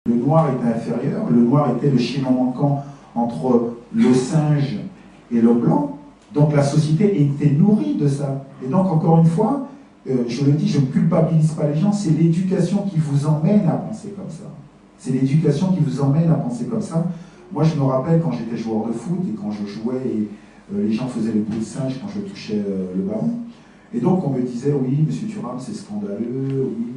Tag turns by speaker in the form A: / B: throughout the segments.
A: Le noir était inférieur, le noir était le chaînon manquant entre le singe et l'homme blanc. Donc la société était nourrie de ça. Et donc encore une fois, je le dis, je ne culpabilise pas les gens, c'est l'éducation qui vous emmène à penser comme ça. C'est l'éducation qui vous emmène à penser comme ça. Moi je me rappelle quand j'étais joueur de foot et quand je jouais et les gens faisaient le bruit de singe quand je touchais le ballon. Et donc on me disait, oui, monsieur Thuram, c'est scandaleux, oui.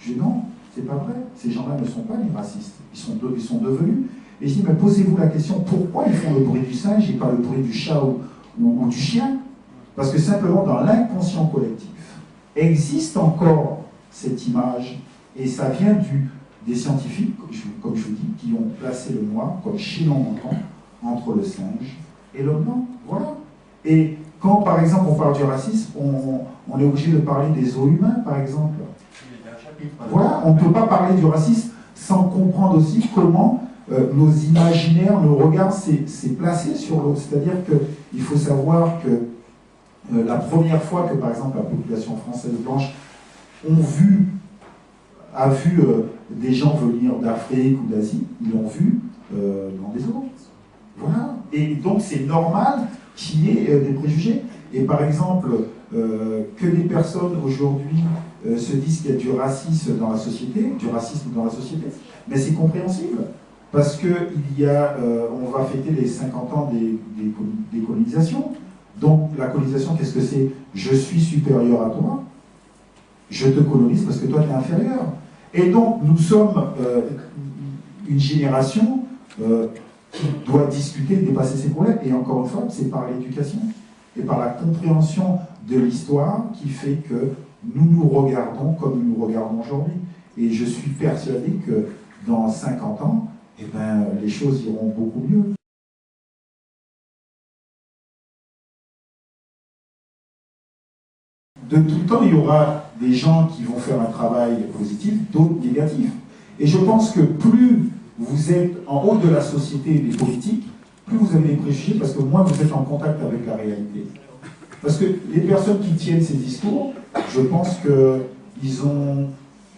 A: Je dis non, c'est pas vrai. Ces gens-là ne sont pas les racistes. Ils sont devenus. Et je dis, mais posez-vous la question, pourquoi ils font le bruit du singe et pas le bruit du chat ou du chien? Parce que simplement dans l'inconscient collectif existe encore cette image, et ça vient des scientifiques, comme je vous dis, qui ont placé le noir comme chaînon manquant entre le singe et l'homme blanc. Voilà. Et quand, par exemple, on parle du racisme, on est obligé de parler des os humains, par exemple. Voilà, on ne peut pas parler du racisme sans comprendre aussi comment nos imaginaires, nos regards s'est placé sur l'autre. C'est-à-dire qu'il faut savoir que la première fois que, par exemple, la population française blanche a vu des gens venir d'Afrique ou d'Asie, ils l'ont vu dans des zoos. Voilà. Et donc c'est normal qu'il y ait des préjugés. Et par exemple, que des personnes aujourd'hui se disent qu'il y a du racisme dans la société, mais c'est compréhensible. Parce que on va fêter les 50 ans des colonisations. Donc la colonisation, qu'est-ce que c'est? Je suis supérieur à toi, je te colonise parce que toi tu es inférieur. Et donc nous sommes une génération qui doit discuter, dépasser ses problèmes. Et encore une fois, c'est par l'éducation et par la compréhension de l'histoire qui fait que nous nous regardons comme nous nous regardons aujourd'hui. Et je suis persuadé que dans 50 ans, eh ben, les choses iront beaucoup mieux. De tout temps, il y aura des gens qui vont faire un travail positif, d'autres négatifs. Et je pense que plus vous êtes en haut de la société et des politiques, plus vous avez des préjugés, parce que moins vous êtes en contact avec la réalité. Parce que les personnes qui tiennent ces discours, je pense qu'ils ont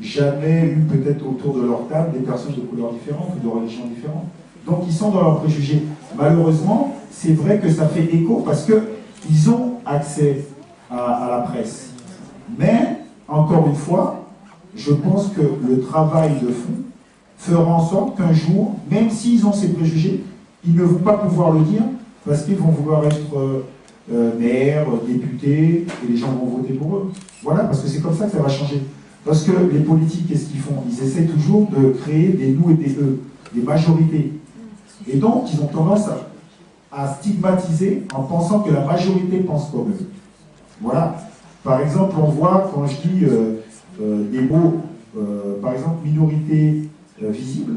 A: jamais eu peut-être autour de leur table des personnes de couleurs différentes ou de religions différentes. Donc ils sont dans leurs préjugés. Malheureusement, c'est vrai que ça fait écho parce qu'ils ont accès à la presse. Mais, encore une fois, je pense que le travail de fond fera en sorte qu'un jour, même s'ils ont ces préjugés, ils ne vont pas pouvoir le dire parce qu'ils vont vouloir être maire, député, et les gens vont voter pour eux. Voilà, parce que c'est comme ça que ça va changer. Parce que les politiques, qu'est-ce qu'ils font? Ils essaient toujours de créer des nous et des eux, des majorités. Et donc, ils ont tendance à stigmatiser en pensant que la majorité pense comme eux. Voilà. Par exemple, on voit, quand je dis des mots, par exemple, minorité visible,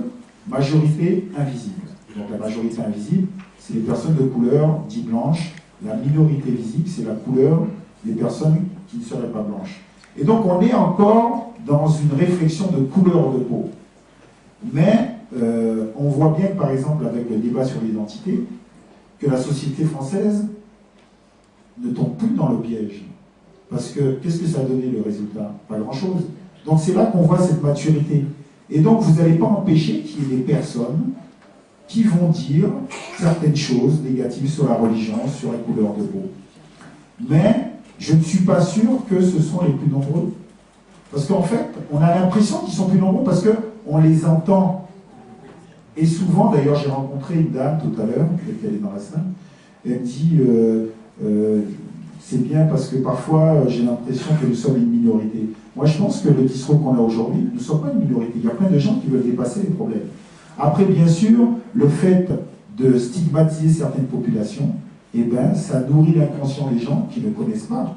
A: majorité invisible. Donc la majorité invisible, c'est les personnes de couleur dites blanches. La minorité visible, c'est la couleur des personnes qui ne seraient pas blanches. Et donc on est encore dans une réflexion de couleur de peau. Mais on voit bien que, par exemple, avec le débat sur l'identité, que la société française ne tombe plus dans le piège. Parce que, qu'est-ce que ça a donné le résultat? Pas grand-chose. Donc c'est là qu'on voit cette maturité. Et donc vous n'allez pas empêcher qu'il y ait des personnes qui vont dire certaines choses négatives sur la religion, sur la couleur de peau. Mais je ne suis pas sûr que ce sont les plus nombreux. Parce qu'en fait, on a l'impression qu'ils sont plus nombreux parce qu'on les entend. Et souvent, d'ailleurs, j'ai rencontré une dame tout à l'heure, qui est dans la salle, elle me dit c'est bien parce que parfois j'ai l'impression que nous sommes une minorité. Moi je pense que le discours qu'on a aujourd'hui, nous ne sommes pas une minorité. Il y a plein de gens qui veulent dépasser les problèmes. Après, bien sûr, le fait de stigmatiser certaines populations, eh ben, ça nourrit l'inconscient des gens qui ne connaissent pas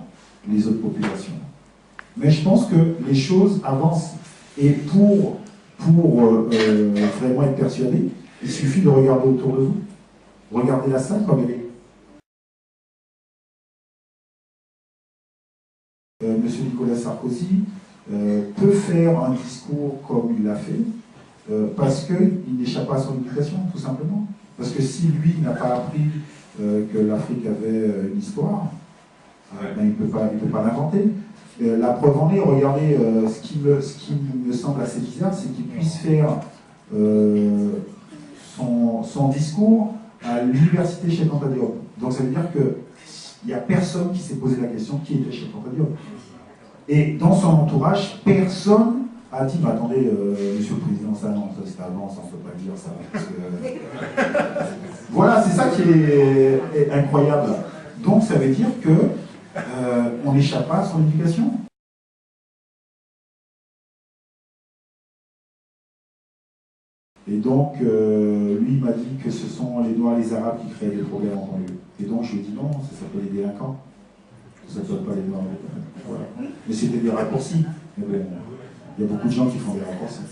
A: les autres populations. Mais je pense que les choses avancent. Et pour vraiment être persuadé, il suffit de regarder autour de vous. Regardez la salle comme elle est. Monsieur Nicolas Sarkozy peut faire un discours comme il l'a fait parce qu'il n'échappe pas à son éducation, tout simplement. Parce que si lui n'a pas appris que l'Afrique avait une histoire, ben, il ne peut pas l'inventer. La preuve en est, regardez, ce qui me semble assez bizarre, c'est qu'il puisse faire son discours à l'université Cheikh Anta Diop. Donc ça veut dire qu'il n'y a personne qui s'est posé la question qui était Cheikh Anta Diop. Et dans son entourage, personne a dit, mais attendez, monsieur le président, ça non, ça c'était avant, ça on ne peut pas le dire ça. Parce que... Voilà, c'est ça qui est incroyable. Donc ça veut dire que on n'échappe pas à son éducation. Et donc, lui m'a dit que ce sont les Noirs et les Arabes qui créent des problèmes en banlieue. Et donc je lui ai dit non, ça s'appelle les délinquants. Ça s'appelle pas les Noirs. Voilà. Mais c'était des raccourcis. Mais bon, il y a beaucoup de gens qui font des raccourcis.